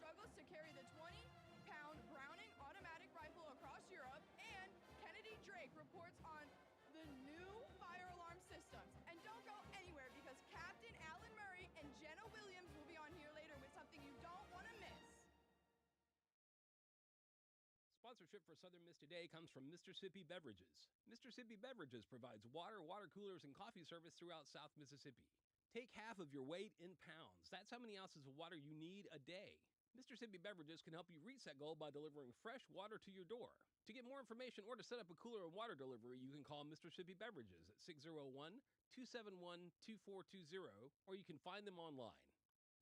struggles to carry the 20-pound Browning automatic rifle across Europe, and Kennedy Drake reports on the new fire alarm systems. And don't go anywhere because Captain Alan Murray and Jenna Williams will be on here later with something you don't want to miss. Sponsorship for Southern Miss Today comes from Mississippi Beverages. Mississippi Beverages provides water, water coolers, and coffee service throughout South Mississippi. Take half of your weight in pounds. That's how many ounces of water you need a day. Mississippi Beverages can help you reach that goal by delivering fresh water to your door. To get more information or to set up a cooler and water delivery, you can call Mississippi Beverages at 601-271-2420, or you can find them online.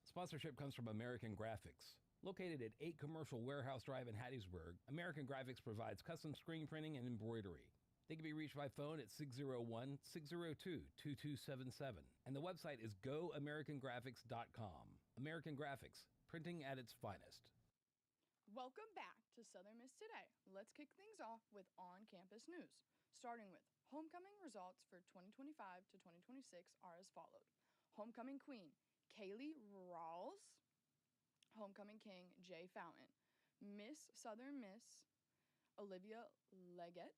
Sponsorship comes from American Graphics. Located at 8 Commercial Warehouse Drive in Hattiesburg, American Graphics provides custom screen printing and embroidery. They can be reached by phone at 601-602-2277, and the website is goamericangraphics.com. American Graphics, printing at its finest. Welcome back to Southern Miss Today. Let's kick things off with on-campus news, starting with homecoming results for 2025 to 2026 are as followed. Homecoming Queen, Kaylee Rawls. Homecoming King, Jay Fountain. Miss Southern Miss, Olivia Leggett.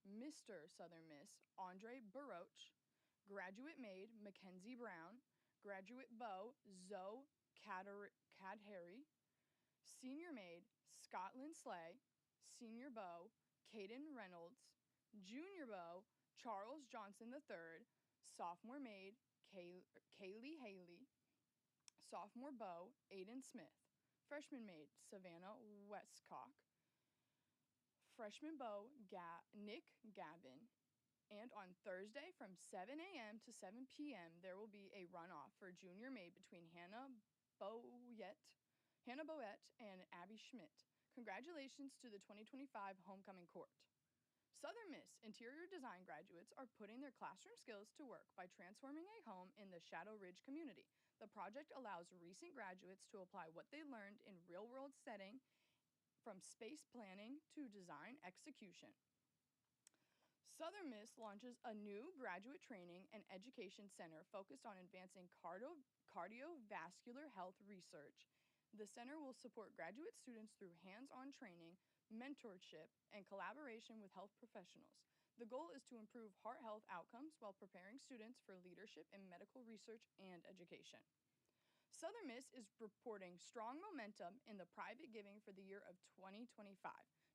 Mr. Southern Miss, Andre Baroche. Graduate Maid, Mackenzie Brown. Graduate Beau, Zoe Cadharry. Senior Maid, Scotland Slay. Senior Beau, Caden Reynolds. Junior Beau, Charles Johnson III. Sophomore Maid, Kaylee Haley. Sophomore Beau, Aiden Smith. Freshman Maid, Savannah Westcock. Freshman Beau, Nick Gavin. And on Thursday from 7 a.m. to 7 p.m., there will be a runoff for Junior Maid between Hannah Boyette and Abby Schmidt. Congratulations to the 2025 Homecoming Court. Southern Miss interior design graduates are putting their classroom skills to work by transforming a home in the Shadow Ridge community. The project allows recent graduates to apply what they learned in real-world setting, from space planning to design execution. Southern Miss launches a new graduate training and education center focused on advancing cardiovascular health research. The center will support graduate students through hands-on training, mentorship, and collaboration with health professionals. The goal is to improve heart health outcomes while preparing students for leadership in medical research and education. Southern Miss is reporting strong momentum in the private giving for the year of 2025.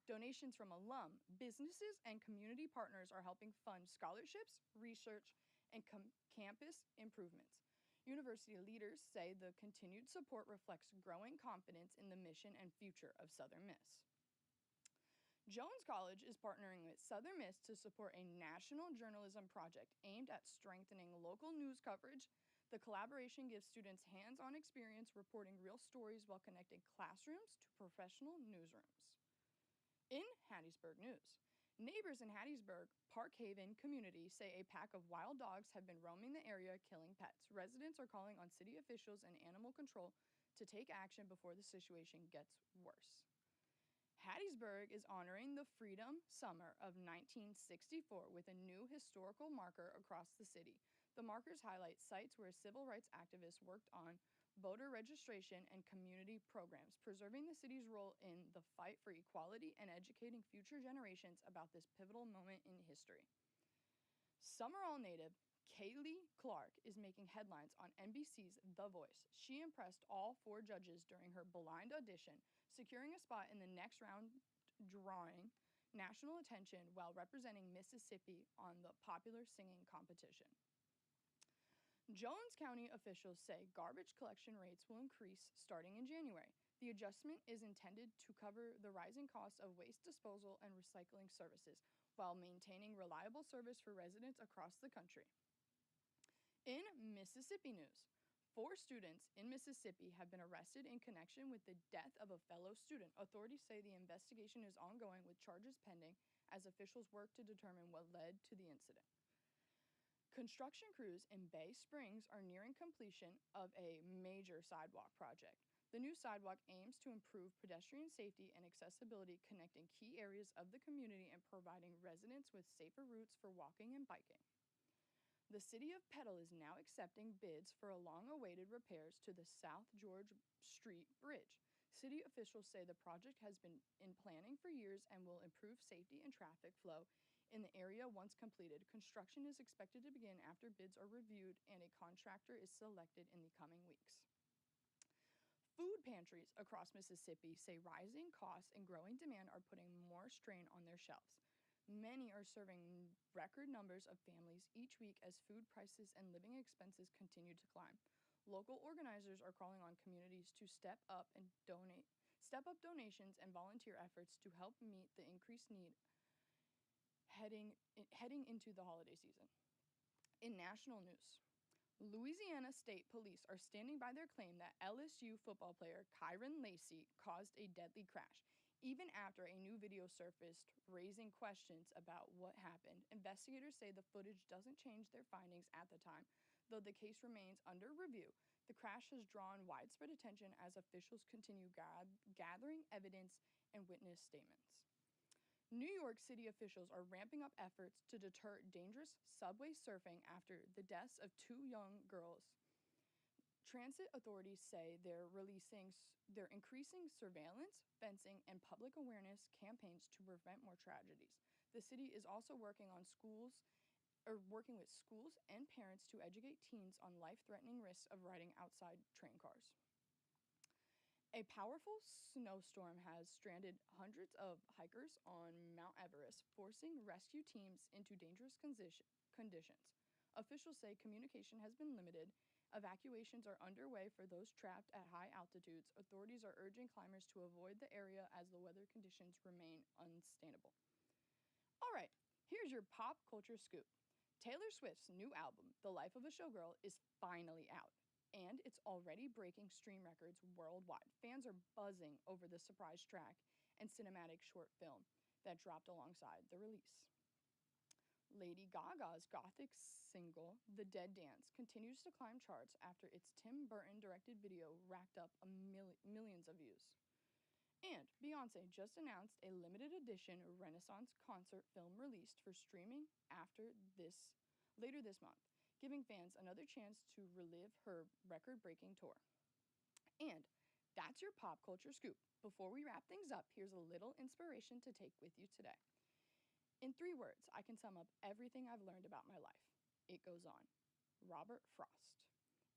Donations from alum, businesses, and community partners are helping fund scholarships, research, and campus improvements. University leaders say the continued support reflects growing confidence in the mission and future of Southern Miss. Jones College is partnering with Southern Miss to support a national journalism project aimed at strengthening local news coverage. The collaboration gives students hands-on experience reporting real stories while connecting classrooms to professional newsrooms. In Hattiesburg news, neighbors in Hattiesburg Park Haven community say a pack of wild dogs have been roaming the area killing pets. Residents are calling on city officials and animal control to take action before the situation gets worse. Hattiesburg is honoring the Freedom Summer of 1964 with a new historical marker across the city. The markers highlight sites where civil rights activists worked on voter registration and community programs, preserving the city's role in the fight for equality and educating future generations about this pivotal moment in history. Summerall native Kaylee Clark is making headlines on NBC's The Voice. She impressed all 4 judges during her blind audition, securing a spot in the next round, drawing national attention while representing Mississippi on the popular singing competition. Jones County officials say garbage collection rates will increase starting in January. The adjustment is intended to cover the rising costs of waste disposal and recycling services while maintaining reliable service for residents across the country. In Mississippi news, 4 students in Mississippi have been arrested in connection with the death of a fellow student. Authorities say the investigation is ongoing with charges pending as officials work to determine what led to the incident. Construction crews in Bay Springs are nearing completion of a major sidewalk project. The new sidewalk aims to improve pedestrian safety and accessibility, connecting key areas of the community and providing residents with safer routes for walking and biking. The city of Petal is now accepting bids for long-awaited repairs to the South George Street Bridge. City officials say the project has been in planning for years and will improve safety and traffic flow in the area once completed. Construction is expected to begin after bids are reviewed and a contractor is selected in the coming weeks. Food pantries across Mississippi say rising costs and growing demand are putting more strain on their shelves. Many are serving record numbers of families each week as food prices and living expenses continue to climb. Local organizers are calling on communities to step up donations and volunteer efforts to help meet the increased need heading into the holiday season. In national news, Louisiana State Police are standing by their claim that LSU football player Kyron Lacey caused a deadly crash, even after a new video surfaced raising questions about what happened. Investigators say the footage doesn't change their findings at the time, though the case remains under review. The crash has drawn widespread attention as officials continue gathering evidence and witness statements. New York City officials are ramping up efforts to deter dangerous subway surfing after the deaths of two young girls. Transit authorities say they're increasing surveillance, fencing, and public awareness campaigns to prevent more tragedies. The city is also working with schools and parents to educate teens on life-threatening risks of riding outside train cars. A powerful snowstorm has stranded hundreds of hikers on Mount Everest, forcing rescue teams into dangerous conditions. Officials say communication has been limited. Evacuations are underway for those trapped at high altitudes. Authorities are urging climbers to avoid the area as the weather conditions remain unsustainable. All right, here's your pop culture scoop. Taylor Swift's new album, The Life of a Showgirl, is finally out, and it's already breaking stream records worldwide. Fans are buzzing over the surprise track and cinematic short film that dropped alongside the release. Lady Gaga's gothic single, The Dead Dance, continues to climb charts after its Tim Burton-directed video racked up millions of views. And Beyoncé just announced a limited edition Renaissance concert film released for streaming later this month, giving fans another chance to relive her record-breaking tour. And that's your pop culture scoop. Before we wrap things up, here's a little inspiration to take with you today. In 3 words, I can sum up everything I've learned about my life. It goes on. Robert Frost.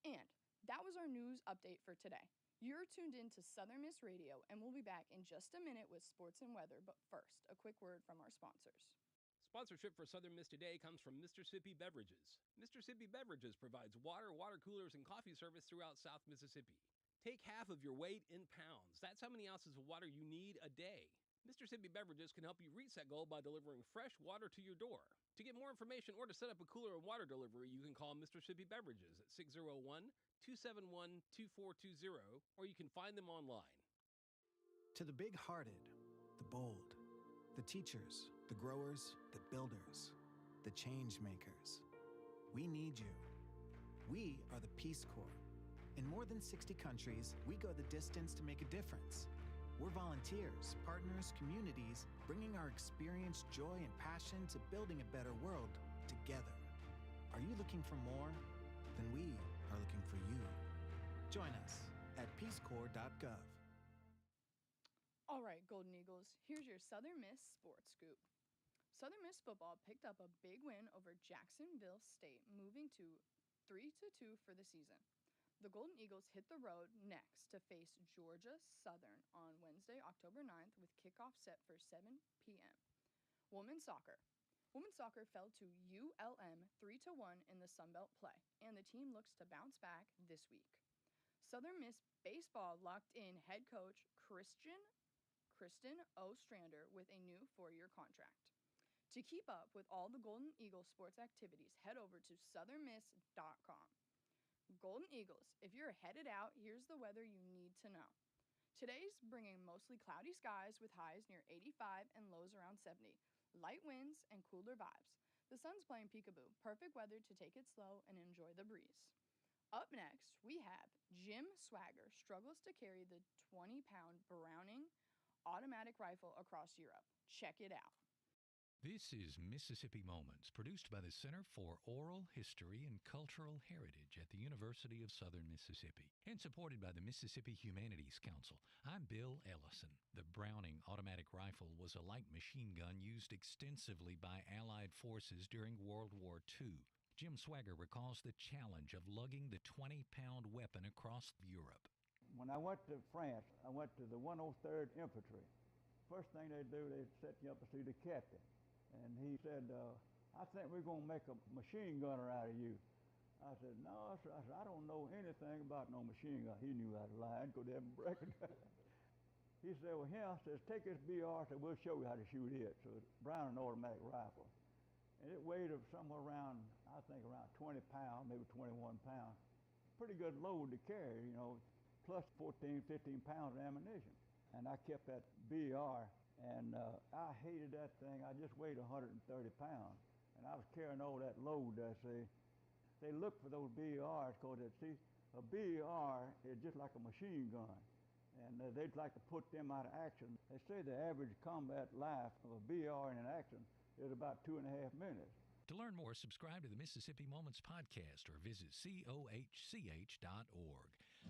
And that was our news update for today. You're tuned in to Southern Miss Radio, and we'll be back in just a minute with sports and weather. But first, a quick word from our sponsors. Sponsorship for Southern Miss Today comes from Mississippi Beverages. Mississippi Beverages provides water coolers, and coffee service throughout South Mississippi. Take half of your weight in pounds. That's how many ounces of water you need a day. Mississippi Beverages can help you reach that goal by delivering fresh water to your door. To get more information or to set up a cooler and water delivery, you can call Mississippi Beverages at 601-271-2420, or you can find them online. To the big-hearted, the bold, the teachers, the growers, the builders, the change makers, we need you. We are the Peace Corps. In more than 60 countries, we go the distance to make a difference. We're volunteers, partners, communities, bringing our experience, joy, and passion to building a better world together. Are you looking for more? Then we are looking for you. Join us at peacecorps.gov. All right, Golden Eagles, here's your Southern Miss sports scoop. Southern Miss football picked up a big win over Jacksonville State, moving to 3-2 for the season. The Golden Eagles hit the road next to face Georgia Southern on Wednesday, October 9th, with kickoff set for 7 p.m. Women's soccer. Women's soccer fell to ULM 3-1 in the Sun Belt play, and the team looks to bounce back this week. Southern Miss baseball locked in head coach Kristen Ostrander with a new 4-year contract. To keep up with all the Golden Eagles sports activities, head over to southernmiss.com. Golden Eagles, if you're headed out, here's the weather you need to know. Today's bringing mostly cloudy skies with highs near 85 and lows around 70. Light winds and cooler vibes. The sun's playing peekaboo. Perfect weather to take it slow and enjoy the breeze. Up next, we have Jim Swagger struggles to carry the 20-pound Browning automatic rifle across Europe. Check it out. This is Mississippi Moments, produced by the Center for Oral History and Cultural Heritage at the University of Southern Mississippi and supported by the Mississippi Humanities Council. I'm Bill Ellison. The Browning automatic rifle was a light machine gun used extensively by Allied forces during World War II. Jim Swagger recalls the challenge of lugging the 20-pound weapon across Europe. When I went to France, I went to the 103rd Infantry. First thing they do, they set you up to see the captain. And he said, I think we're going to make a machine gunner out of you. I said, no, sir. I don't know anything about no machine gun. He knew how to lie and go there and break it. He said, well, here, says, take this BR, so we'll show you how to shoot it. So it's Browning automatic rifle. And it weighed somewhere around, I think around 20 pounds, maybe 21 pounds. Pretty good load to carry, you know, plus 14, 15 pounds of ammunition. And I kept that BR, and I hated that thing. I just weighed 130 pounds. And I was carrying all that load there, see. They look for those BRs because, see, a BR is just like a machine gun. And they'd like to put them out of action. They say the average combat life of a BR in an action is about 2.5 minutes. To learn more, subscribe to the Mississippi Moments podcast or visit cohch.org.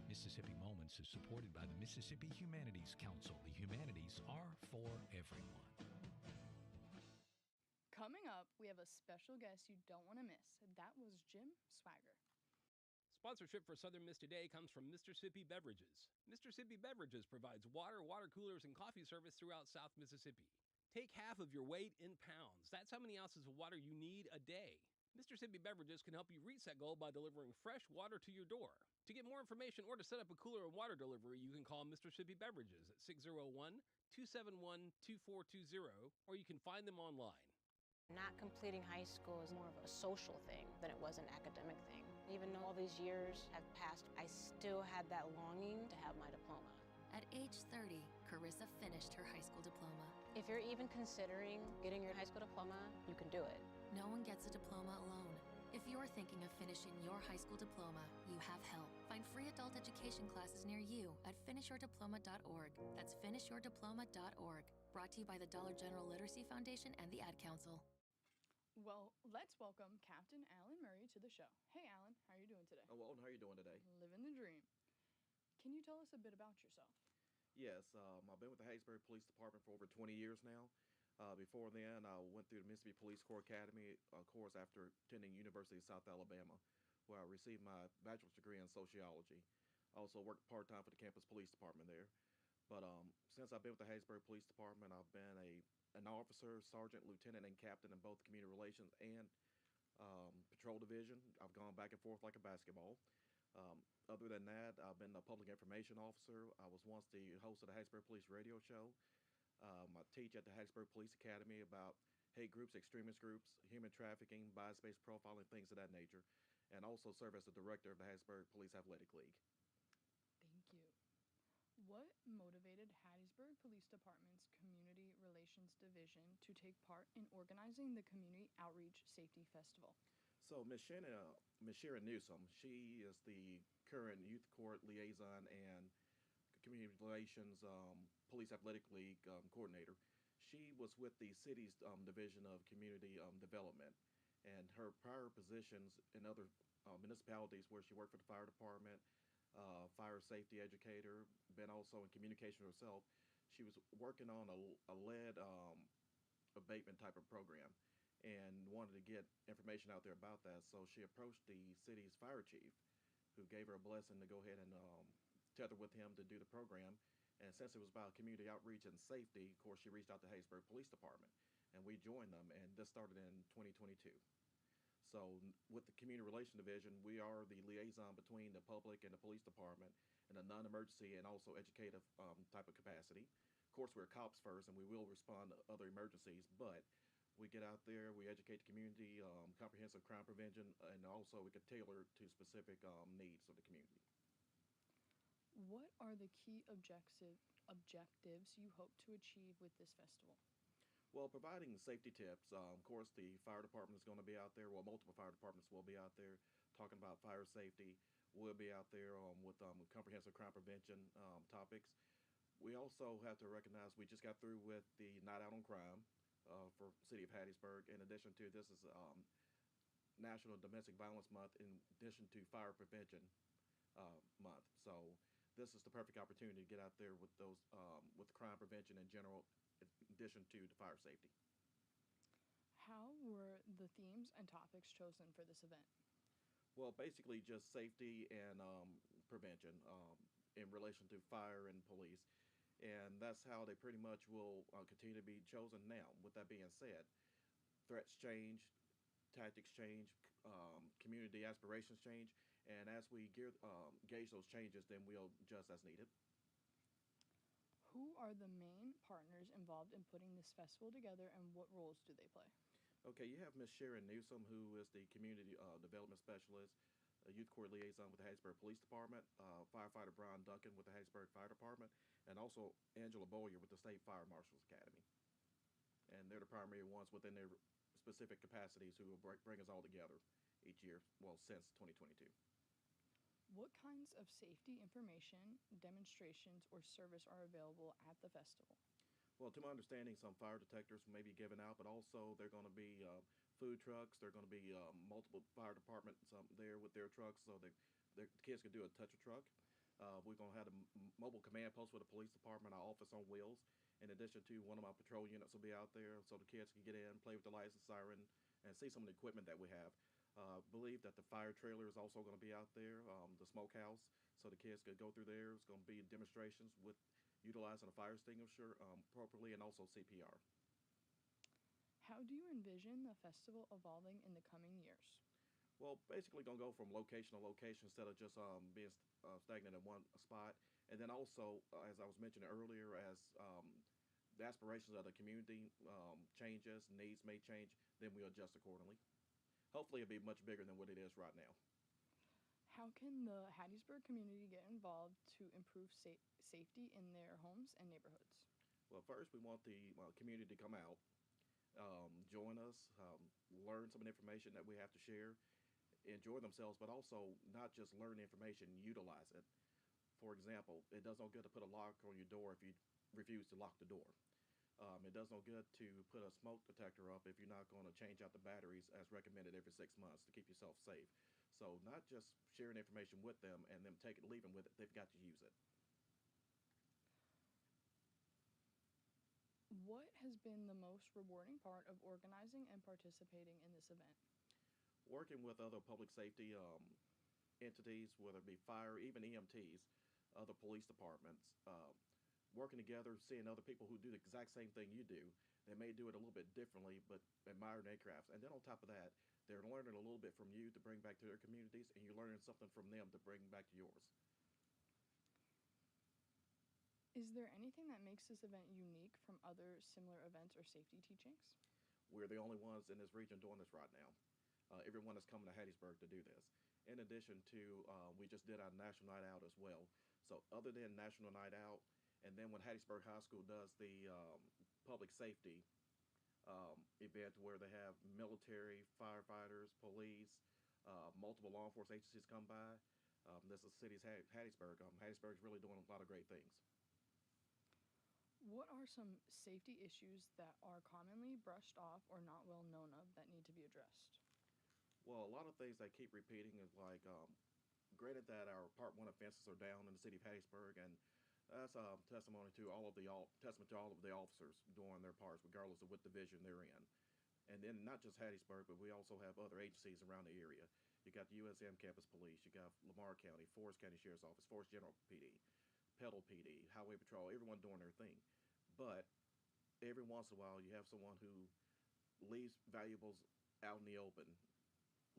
Mississippi Moments is supported by the Mississippi Humanities Council. The humanities are for everyone. Coming up, we have a special guest you don't want to miss. That was Jim Swagger. Sponsorship for Southern Miss Today comes from Mississippi Beverages. Mississippi Beverages provides water, water coolers, and coffee service throughout South Mississippi. Take half of your weight in pounds. That's how many ounces of water you need a day. Mississippi Beverages can help you reach that goal by delivering fresh water to your door. To get more information or to set up a cooler and water delivery, you can call Mississippi Beverages at 601-271-2420, or you can find them online. Not completing high school is more of a social thing than it was an academic thing. Even though all these years have passed, I still had that longing to have my diploma. At age 30, Carissa finished her high school diploma. If you're even considering getting your high school diploma, you can do it. No one gets a diploma alone. If you're thinking of finishing your high school diploma, you have help. Find free adult education classes near you at finishyourdiploma.org. That's finishyourdiploma.org. Brought to you by the Dollar General Literacy Foundation and the Ad Council. Well, let's welcome Captain Alan Murray to the show. Hey, Alan, how are you doing today? Oh, well, how are you doing today? Living the dream. Can you tell us a bit about yourself? Yes, I've been with the Hattiesburg Police Department for over 20 years now. Before then, I went through the Mississippi Police Corps Academy course after attending University of South Alabama, where I received my bachelor's degree in sociology. I also worked part-time for the campus police department there. But since I've been with the Hattiesburg Police Department, I've been an officer, sergeant, lieutenant, and captain in both community relations and patrol division. I've gone back and forth like a basketball. Other than that, I've been a public information officer. I was once the host of the Hattiesburg Police radio show. I teach at the Hattiesburg Police Academy about hate groups, extremist groups, human trafficking, bias-based profiling, things of that nature, and also serve as the director of the Hattiesburg Police Athletic League. Thank you. What motivated Hattiesburg Police Department's Community Relations Division to take part in organizing the Community Outreach Safety Festival? So Ms. Sharon Newsom, she is the current youth court liaison and community relations police athletic league coordinator. She was with the city's division of community development, and her prior positions in other municipalities where she worked for the fire department, fire safety educator, been also in communication herself. She was working on a lead abatement type of program and wanted to get information out there about that. So she approached the city's fire chief, who gave her a blessing to go ahead and tether with him to do the program. And since it was about community outreach and safety, of course, she reached out to Hattiesburg Police Department, and we joined them, and this started in 2022. So with the Community Relations Division, we are the liaison between the public and the police department in a non-emergency and also educative type of capacity. Of course, we're cops first, and we will respond to other emergencies, but we get out there, we educate the community, comprehensive crime prevention, and also we can tailor to specific needs of the community. What are the key objectives you hope to achieve with this festival? Well, providing safety tips. Of course, the fire department is going to be out there. Well, multiple fire departments will be out there talking about fire safety. We'll be out there with comprehensive crime prevention topics. We also have to recognize we just got through with the Night Out on Crime, for City of Hattiesburg. In addition to this is National Domestic Violence Month in addition to Fire Prevention Month. So this is the perfect opportunity to get out there with those with crime prevention in general, in addition to the fire safety. How were the themes and topics chosen for this event? Well, basically just safety and prevention in relation to fire and police. And that's how they pretty much will continue to be chosen now. With that being said, threats change, tactics change, community aspirations change, and as we gauge those changes, then we'll adjust as needed. Who are the main partners involved in putting this festival together, and what roles do they play? Okay, you have Miss Sharon Newsom, who is the community development specialist, youth court liaison with the Hattiesburg Police Department, firefighter Brian Duncan with the Hattiesburg Fire Department, and also Angela Boyer with the State Fire Marshals Academy. And they're the primary ones within their specific capacities who will bring us all together each year, well, since 2022. What kinds of safety information, demonstrations, or service are available at the festival? Well, to my understanding, some fire detectors may be given out, but also they're going to be food trucks. They're going to be multiple fire departments there with their trucks, so the kids can do a touch a truck. We're going to have a mobile command post with the police department, our office on wheels. In addition to one of my patrol units will be out there, so the kids can get in, play with the lights and siren, and see some of the equipment that we have. I believe that the fire trailer is also going to be out there, the smokehouse, so the kids could go through there. It's going to be demonstrations with utilizing a fire extinguisher appropriately, and also CPR. How do you envision the festival evolving in the coming years? Well, basically, going to go from location to location instead of just being stagnant in one spot. And then also, as I was mentioning earlier, as the aspirations of the community changes, needs may change, then we adjust accordingly. Hopefully, it'll be much bigger than what it is right now. How can the Hattiesburg community get involved to improve safety in their homes and neighborhoods? Well, first, we want the community to come out, join us, learn some of the information that we have to share, enjoy themselves, but also not just learn information, utilize it. For example, it does no good to put a lock on your door if you refuse to lock the door. It does no good to put a smoke detector up if you're not going to change out the batteries as recommended every 6 months to keep yourself safe. So not just sharing information with them and them leaving with it, they've got to use it. What has been the most rewarding part of organizing and participating in this event? Working with other public safety entities, whether it be fire, even EMTs, other police departments, working together, seeing other people who do the exact same thing you do. They may do it a little bit differently, but admire their crafts. And then on top of that, they're learning a little bit from you to bring back to their communities, and you're learning something from them to bring back to yours. Is there anything that makes this event unique from other similar events or safety teachings? We're the only ones in this region doing this right now. Everyone is coming to Hattiesburg to do this. In addition to, we just did our National Night Out as well. So other than National Night Out, and then when Hattiesburg High School does the public safety event where they have military, firefighters, police, multiple law enforcement agencies come by, this is the city's Hattiesburg. Hattiesburg's really doing a lot of great things. What are some safety issues that are commonly brushed off or not well known of that need to be addressed? Well, a lot of things that keep repeating is like, granted that our Part 1 offenses are down in the city of Hattiesburg, and that's testimony to testament to all of the officers doing their parts, regardless of what division they're in. And then not just Hattiesburg, but we also have other agencies around the area. You got the USM Campus Police, you got Lamar County, Forest County Sheriff's Office, Forest General PD, Petal PD, Highway Patrol, everyone doing their thing. But every once in a while, you have someone who leaves valuables out in the open,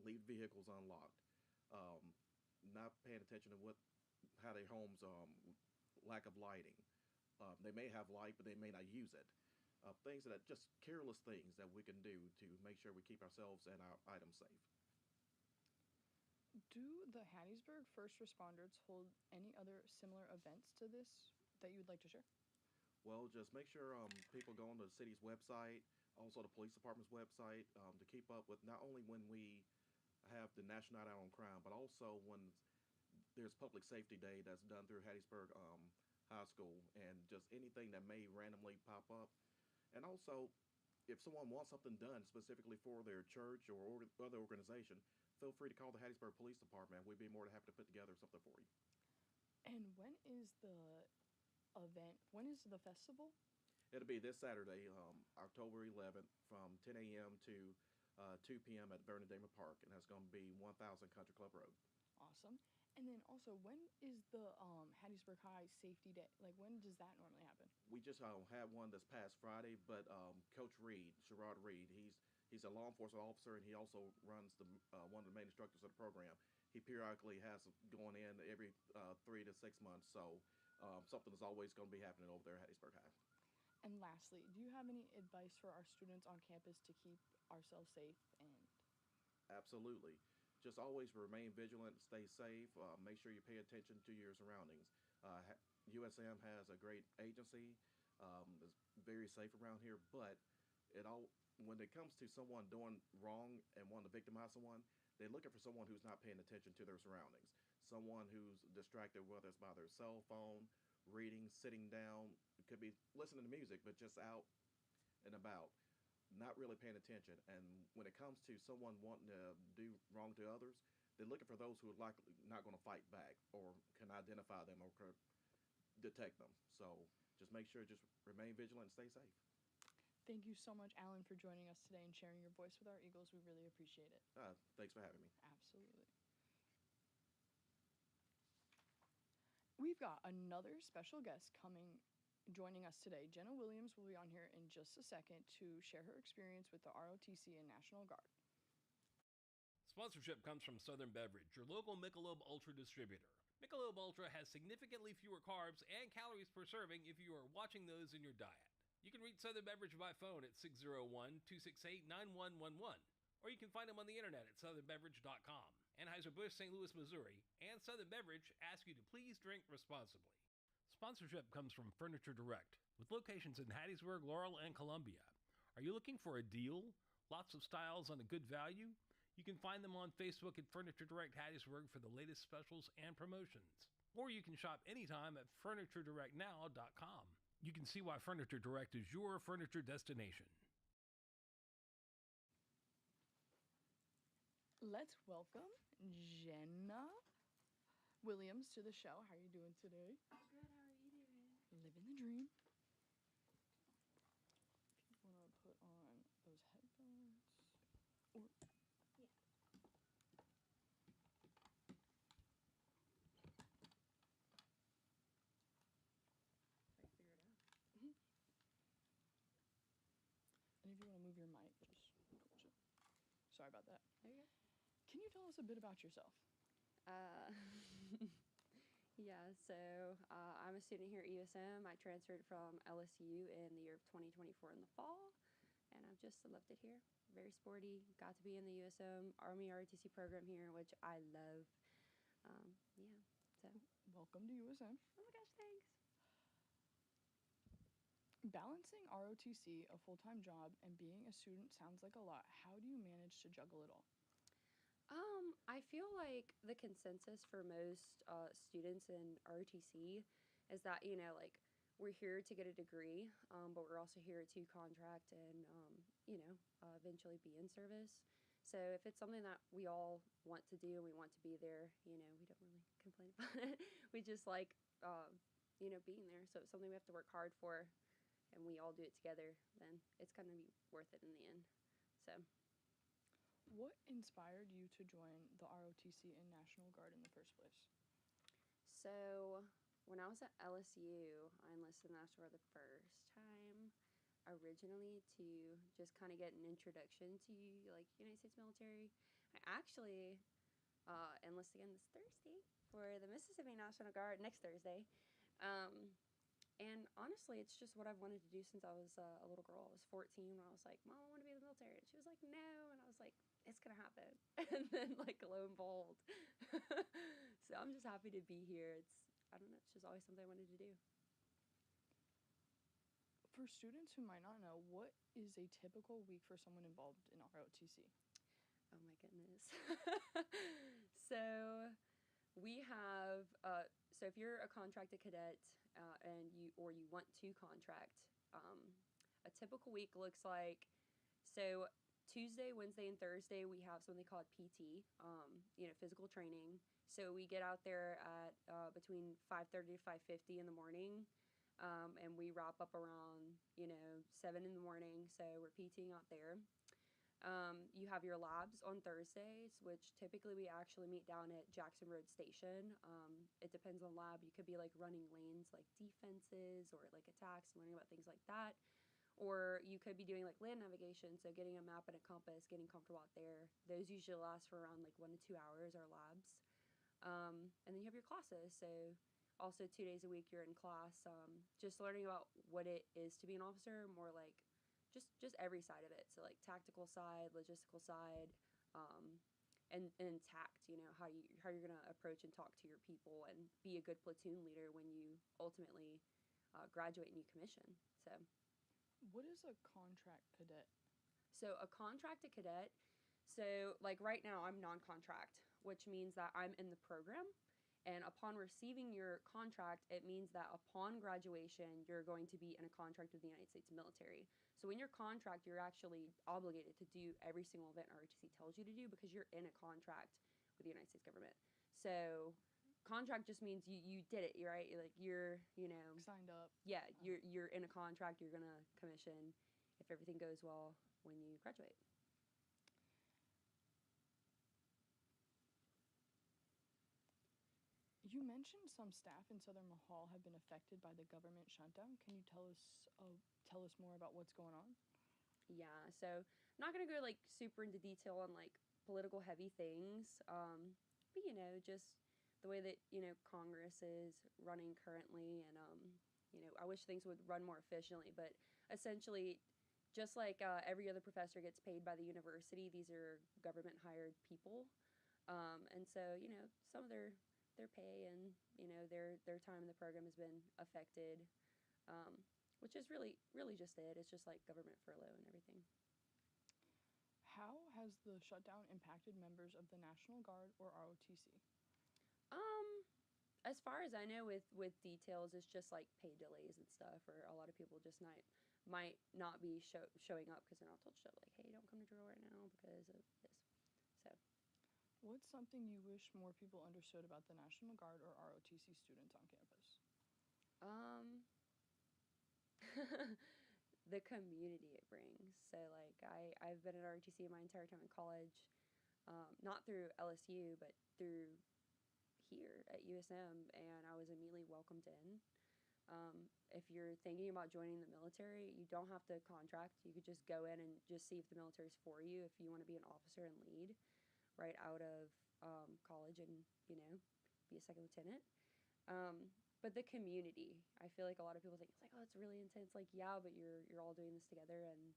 leave vehicles unlocked, not paying attention to how their homes lack of lighting. They may have light, but they may not use it. Things that just careless things that we can do to make sure we keep ourselves and our items safe. Do the Hattiesburg first responders hold any other similar events to this that you would like to share? Well, just make sure people go on to the city's website, also the police department's website, to keep up with not only when we have the National Night Out on Crime, but also when there's Public Safety Day that's done through Hattiesburg High School, and just anything that may randomly pop up. And also, if someone wants something done specifically for their church or other organization, feel free to call the Hattiesburg Police Department. We'd be more than happy to put together something for you. And when is the event? When is the festival? It'll be this Saturday, October 11th, from 10 a.m. to 2 p.m. at Vernon Damon Park, and that's going to be 1000 Country Club Road. Awesome. And then also, when is the Hattiesburg High Safety Day? Like, when does that normally happen? We just had one this past Friday, but Coach Reed, Sherrod Reed, he's a law enforcement officer, and he also runs one of the main instructors of the program. He periodically has going in every 3 to 6 months, so something is always going to be happening over there at Hattiesburg High. And lastly, do you have any advice for our students on campus to keep ourselves safe? And Absolutely. Just always remain vigilant, stay safe, make sure you pay attention to your surroundings. USM has a great agency, it's very safe around here, but when it comes to someone doing wrong and wanting to victimize someone, they're looking for someone who's not paying attention to their surroundings, someone who's distracted, whether it's by their cell phone, reading, sitting down, it could be listening to music, but just out and about, not really paying attention. And when it comes to someone wanting to do wrong to others, they're looking for those who are likely not going to fight back or can identify them or can detect them. So just make sure, just remain vigilant and stay safe. thank you so much, Alan, for joining us today and sharing your voice with our Eagles. We really appreciate it. Thanks for having me. Absolutely. We've got another special guest joining us today. Jenna Williams will be on here in just a second to share her experience with the ROTC and National Guard. Sponsorship comes from Southern Beverage, your local Michelob Ultra distributor. Michelob Ultra has significantly fewer carbs and calories per serving if you are watching those in your diet. You can reach Southern Beverage by phone at 601-268-9111, or you can find them on the internet at southernbeverage.com. Anheuser-Busch, St. Louis, Missouri, and Southern Beverage ask you to please drink responsibly. Sponsorship comes from Furniture Direct, with locations in Hattiesburg, Laurel, and Columbia. Are you looking for a deal? Lots of styles on a good value? You can find them on Facebook at Furniture Direct Hattiesburg for the latest specials and promotions. Or you can shop anytime at FurnitureDirectNow.com. You can see why Furniture Direct is your furniture destination. Let's welcome Jenna Williams to the show. How are you doing today? Good. How are you doing? Living the dream. If you want to put on those headphones. Or Yeah. If I figure it out. And if you want to move your mic, just push it. Sorry about that. There you go. Can you tell us a bit about yourself? Uh, yeah, so I'm a student here at USM. I transferred from LSU in the year of 2024 in the fall, and I've just loved it here. Very sporty. Got to be in the USM Army ROTC program here, which I love. Yeah, so. Welcome to USM. Oh my gosh, thanks. Balancing ROTC, a full-time job, and being a student sounds like a lot. How do you manage to juggle it all? I feel like the consensus for most students in ROTC is that, like, we're here to get a degree, but we're also here to contract and, eventually be in service. So if it's something that we all want to do and we want to be there, we don't really complain about it. We just like, being there. So it's something we have to work hard for, and we all do it together, then it's going to be worth it in the end. So. What inspired you to join the ROTC and National Guard in the first place? So when I was at LSU, I enlisted in the National Guard the first time, originally to just kind of get an introduction to United States military. I actually enlist again this Thursday for the Mississippi National Guard next Thursday. And honestly, it's just what I've wanted to do since I was a little girl. I was 14 when I was like, Mom, I want to be in the military. And she was like, no. And I was like, it's going to happen. And then, lo and behold. So I'm just happy to be here. I don't know, it's just always something I wanted to do. For students who might not know, what is a typical week for someone involved in ROTC? Oh my goodness. So we have, so if you're a contracted cadet and you want to contract, a typical week looks like So Tuesday, Wednesday, and Thursday we have something called PT, physical training. So we get out there at between 5:30 to 5:50 in the morning, and we wrap up around 7 in the morning. So we're PTing out there. You have your labs on Thursdays, which typically we actually meet down at Jackson Road Station. It depends on lab. You could be like running lanes like defenses or like attacks, learning about things like that. Or you could be doing like land navigation, so getting a map and a compass, getting comfortable out there. Those usually last for around like 1 to 2 hours, our labs. And then you have your classes. So also 2 days a week you're in class, just learning about what it is to be an officer, more like just every side of it. So like tactical side, logistical side, and tact. How you're gonna approach and talk to your people and be a good platoon leader when you ultimately graduate and you commission. So. What is a contract cadet? So a contracted cadet, so like right now I'm non-contract, which means that I'm in the program, and upon receiving your contract, it means that upon graduation, you're going to be in a contract with the United States military. So in your contract, you're actually obligated to do every single event ROTC tells you to do because you're in a contract with the United States government. So contract just means you did it, right? Like you're Signed up. yeah, you're in a contract, you're gonna commission if everything goes well when you graduate. You mentioned some staff in Southern Mahal have been affected by the government shutdown. Can you tell us more about what's going on? Yeah, so I'm not gonna go like super into detail on like political heavy things, but just the way that Congress is running currently, and I wish things would run more efficiently, but essentially, just like every other professor gets paid by the university, these are government hired people, and so some of their pay and their time in the program has been affected, which is really just it. It's just like government furlough and everything. How has the shutdown impacted members of the National Guard or ROTC? As far as I know, with details, it's just like pay delays and stuff, or a lot of people just might not be showing up because they're not told to show. Like, hey, don't come to drill right now because of this. So, what's something you wish more people understood about the National Guard or ROTC students on campus? The community it brings. So, like, I've been at ROTC my entire time in college, not through LSU, but through here at USM, and I was immediately welcomed in. If you're thinking about joining the military, you don't have to contract. You could just go in and just see if the military's for you, if you want to be an officer and lead right out of college and, be a second lieutenant. But the community, I feel like a lot of people think it's like, oh, it's really intense. Like, yeah, but you're all doing this together, and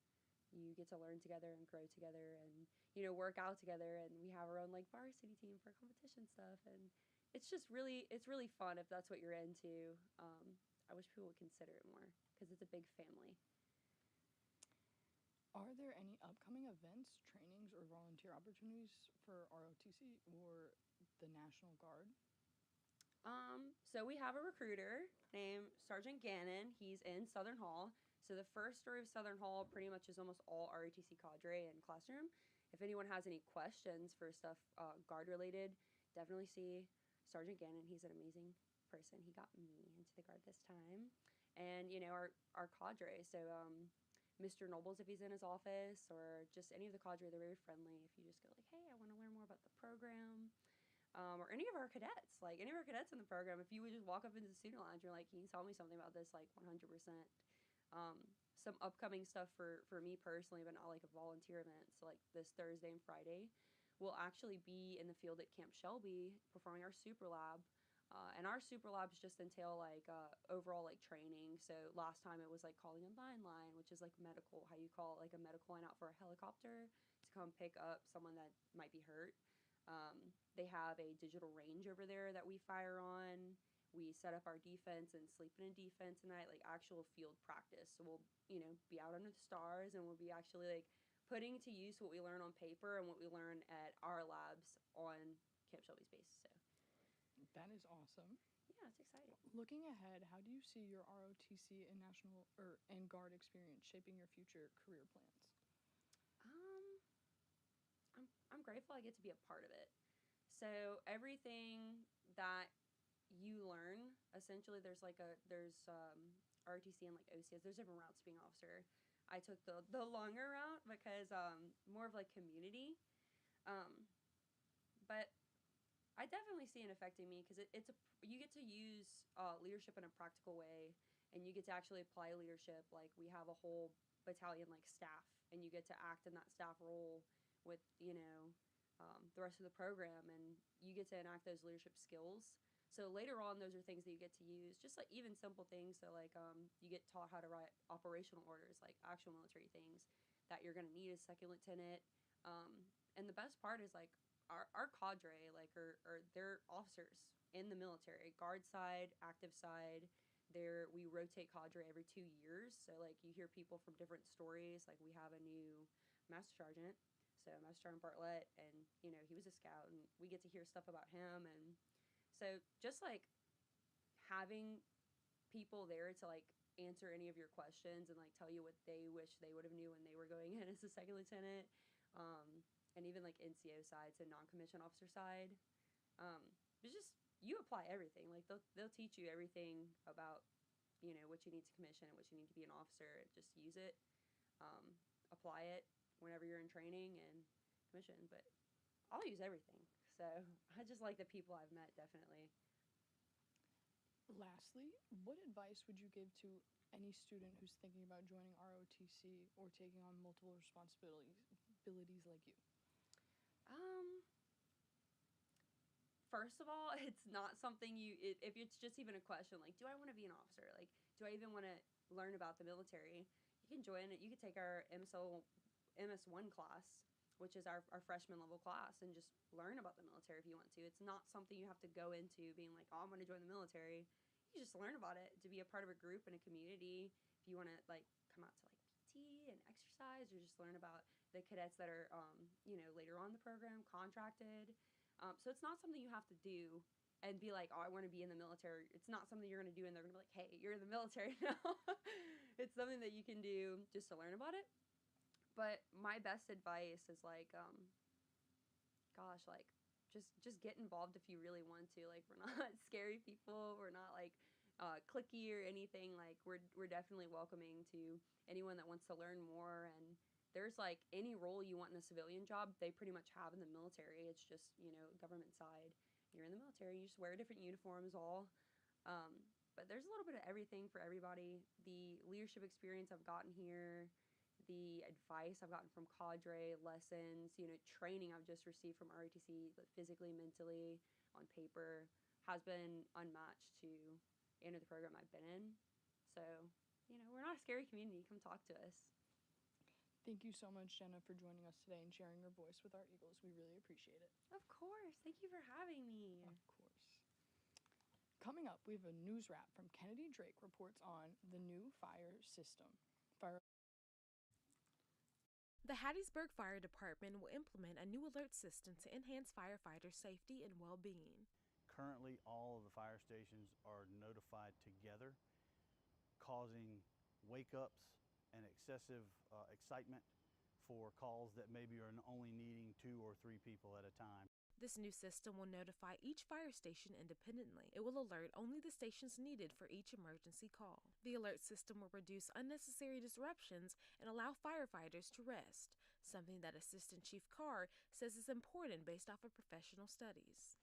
you get to learn together and grow together and, work out together. And we have our own like varsity team for competition stuff. And it's really fun if that's what you're into. I wish people would consider it more because it's a big family. Are there any upcoming events, trainings, or volunteer opportunities for ROTC or the National Guard? So we have a recruiter named Sergeant Gannon. He's in Southern Hall. So the first story of Southern Hall pretty much is almost all ROTC cadre and classroom. If anyone has any questions for stuff guard related, definitely see Sergeant Gannon. He's an amazing person. He got me into the guard this time. And, our cadre. So Mr. Nobles, if he's in his office, or just any of the cadre, they're very friendly. If you just go like, hey, I want to learn more about the program. Or any of our cadets, in the program, if you would just walk up into the student lounge, you're like, can you tell me something about this, like 100%. Some upcoming stuff for me personally, but not like a volunteer event. So like this Thursday and Friday, we'll actually be in the field at Camp Shelby performing our super lab. And our super labs just entail like overall like training. So last time it was like calling a 9-line, which is like medical, how you call like a medical line out for a helicopter to come pick up someone that might be hurt. They have a digital range over there that we fire on. We set up our defense and sleep in a defense night, like actual field practice. So we'll, be out under the stars, and we'll be actually like putting to use what we learn on paper and what we learn at our labs on Camp Shelby's base. So that is awesome. Yeah, it's exciting. Looking ahead, how do you see your ROTC and Guard experience shaping your future career plans? I'm grateful I get to be a part of it. So everything that you learn, essentially, there's ROTC and like OCS. There's different routes to being an officer. I took the longer route because more of like community, um, but I definitely see it affecting me because you get to use leadership in a practical way, and you get to actually apply leadership. Like we have a whole battalion like staff, and you get to act in that staff role with the rest of the program, and you get to enact those leadership skills. So later on, those are things that you get to use, just like even simple things. So like you get taught how to write operational orders, like actual military things that you're gonna need as second lieutenant. And the best part is like our cadre, like or they're officers in the military, guard side, active side. We rotate cadre every 2 years. So like you hear people from different stories. Like we have a new master sergeant, so Master Sergeant Bartlett, and he was a scout, and we get to hear stuff about him. And so just like having people there to like answer any of your questions and like tell you what they wish they would have knew when they were going in as a second lieutenant, and even like NCO side, so non-commissioned officer side. It's just you apply everything. Like they'll teach you everything about what you need to commission and what you need to be an officer. Just use it, apply it whenever you're in training and commission. But I'll use everything. So I just like the people I've met, definitely. Lastly, what advice would you give to any student who's thinking about joining ROTC or taking on multiple responsibilities like you? First of all, it's not something if it's just even a question, like, do I want to be an officer? Like, do I even want to learn about the military? You can join it. You can take our MS1 class, which is our freshman level class, and just learn about the military if you want to. It's not something you have to go into being like, oh, I'm going to join the military. You just learn about it to be a part of a group and a community. If you want to, like, come out to, like, PT and exercise, or just learn about the cadets that are, later on in the program, contracted. So it's not something you have to do and be like, oh, I want to be in the military. It's not something you're going to do and they're going to be like, hey, you're in the military now. It's something that you can do just to learn about it. But my best advice is like, like just get involved if you really want to. Like we're not scary people. We're not like cliquey or anything. Like we're definitely welcoming to anyone that wants to learn more. And there's like any role you want in a civilian job, they pretty much have in the military. It's just government side. You're in the military. You just wear a different uniform is all. But there's a little bit of everything for everybody. The leadership experience I've gotten here, the advice I've gotten from cadre, lessons, training I've just received from ROTC, physically, mentally, on paper, has been unmatched to enter the program I've been in. So, we're not a scary community. Come talk to us. Thank you so much, Jenna, for joining us today and sharing your voice with our Eagles. We really appreciate it. Of course. Thank you for having me. Of course. Coming up, we have a news wrap from Kennedy Drake reports on the new fire system. The Hattiesburg Fire Department will implement a new alert system to enhance firefighter safety and well-being. Currently, all of the fire stations are notified together, causing wake-ups and excessive excitement for calls that maybe are only needing 2 or 3 people at a time. This new system will notify each fire station independently. It will alert only the stations needed for each emergency call. The alert system will reduce unnecessary disruptions and allow firefighters to rest, something that Assistant Chief Carr says is important based off of professional studies.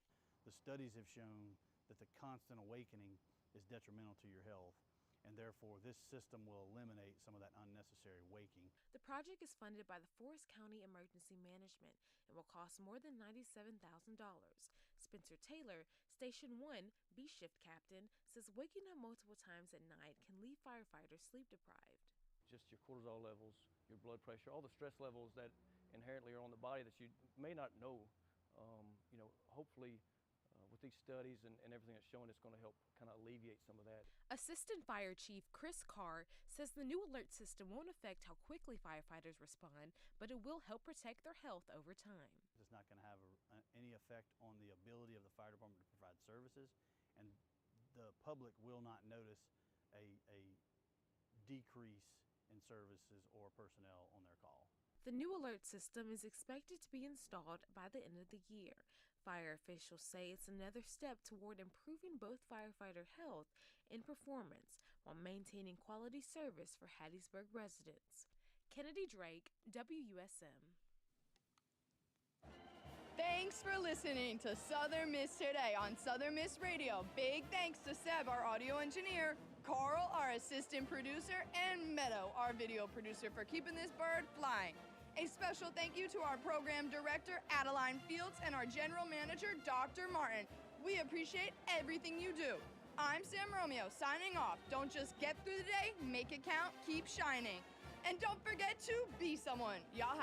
The studies have shown that the constant awakening is detrimental to your health, and therefore this system will eliminate some of that unnecessary waking. The project is funded by the Forest County Emergency Management and will cost more than $97,000. Spencer Taylor, Station 1 B Shift Captain, says waking up multiple times at night can leave firefighters sleep deprived. Just your cortisol levels, your blood pressure, all the stress levels that inherently are on the body that you may not know. Hopefully with these studies and everything that's showing, it's going to help kind of alleviate some of that. Assistant Fire Chief Chris Carr says the new alert system won't affect how quickly firefighters respond, but it will help protect their health over time. It's not going to have any effect on the ability of the fire department to provide services, and the public will not notice a decrease in services or personnel on their call. The new alert system is expected to be installed by the end of the year. Fire officials say it's another step toward improving both firefighter health and performance while maintaining quality service for Hattiesburg residents. Kennedy Drake, WUSM. Thanks for listening to Southern Miss Today on Southern Miss Radio. Big thanks to Seb, our audio engineer, Carl, our assistant producer, and Meadow, our video producer, for keeping this bird flying. A special thank you to our program director, Adeline Fields, and our general manager, Dr. Martin. We appreciate everything you do. I'm Sam Romeo, signing off. Don't just get through the day, make it count, keep shining. And don't forget to be someone. Y'all have